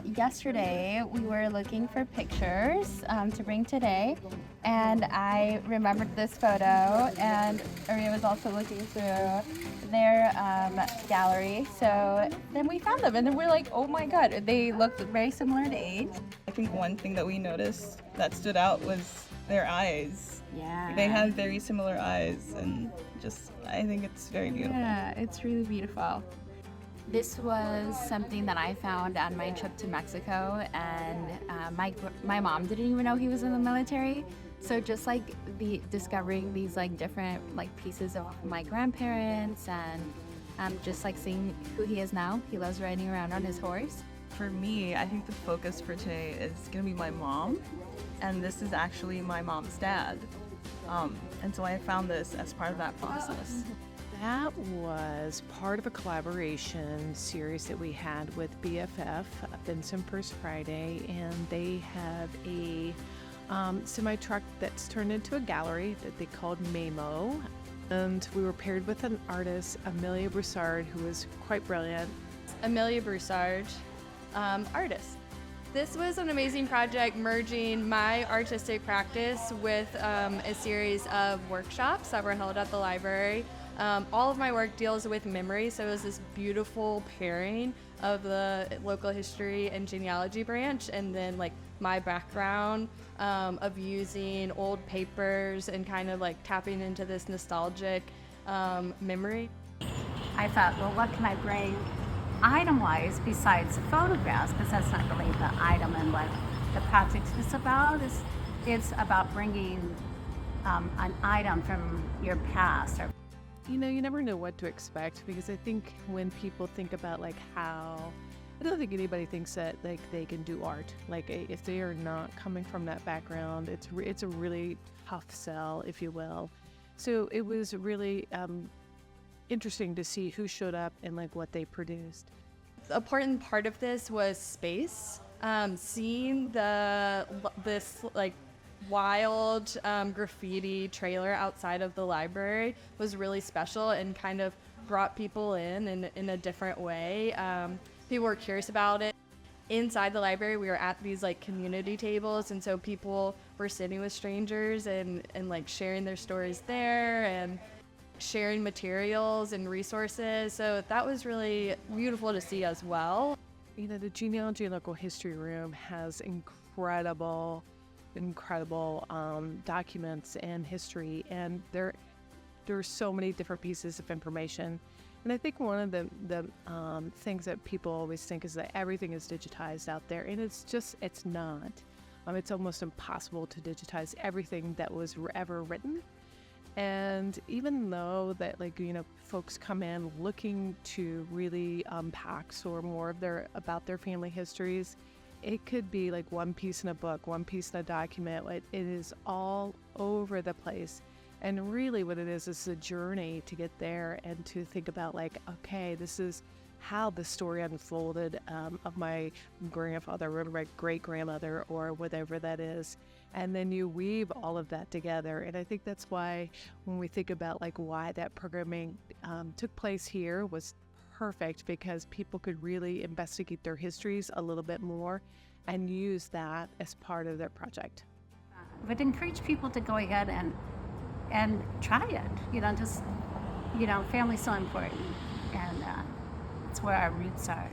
yesterday we were looking for pictures to bring today, and I remembered this photo, and Aria was also looking through their gallery, so then we found them, and then we're like, oh my god, they looked very similar in age. I think one thing that we noticed that stood out was their eyes. Yeah. They have very similar eyes, and I think it's very beautiful. Yeah, it's really beautiful. This was something that I found on my trip to Mexico, and my mom didn't even know he was in the military. So just like discovering these like different like pieces of my grandparents, and just like seeing who he is now. He loves riding around on his horse. For me, I think the focus for today is going to be my mom, and this is actually my mom's dad. And so I found this as part of that process. That was part of a collaboration series that we had with BFF, Vincent First Friday, and they have a semi-truck that's turned into a gallery that they called May-MOH. And we were paired with an artist, Amelia Broussard, who was quite brilliant. Amelia Broussard, artist. This was an amazing project merging my artistic practice with a series of workshops that were held at the library. All of my work deals with memory, so it was this beautiful pairing of the local history and genealogy branch, and then like my background of using old papers and kind of like tapping into this nostalgic memory. I thought, well, what can I bring item-wise besides the photographs, because that's not really the item and what the project is about. It's about bringing an item from your past. You know, you never know what to expect, because I think when people think about like how, I don't think anybody thinks that like they can do art. Like if they are not coming from that background, it's a really tough sell, if you will. So it was really interesting to see who showed up and like what they produced. The important part of this was space. Seeing this like wild graffiti trailer outside of the library was really special and kind of brought people in a different way. People were curious about it. Inside the library, we were at these like community tables, and so people were sitting with strangers and like sharing their stories there and sharing materials and resources. So that was really beautiful to see as well. You know, the Genealogy and Local History Room has incredible documents and history, and there are so many different pieces of information. And I think one of the things that people always think is that everything is digitized out there, and it's not. It's almost impossible to digitize everything that was ever written. And even though that, like, you know, folks come in looking to really unpack or more about their family histories, it could be like one piece in a book, one piece in a document. It is all over the place. And really what it is a journey to get there and to think about like, okay, this is how the story unfolded of my grandfather or my great-grandmother or whatever that is. And then you weave all of that together. And I think that's why when we think about like why that programming took place here was perfect, because people could really investigate their histories a little bit more and use that as part of their project. I would encourage people to go ahead and try it. You know, just, you know, family's so important, and it's where our roots are.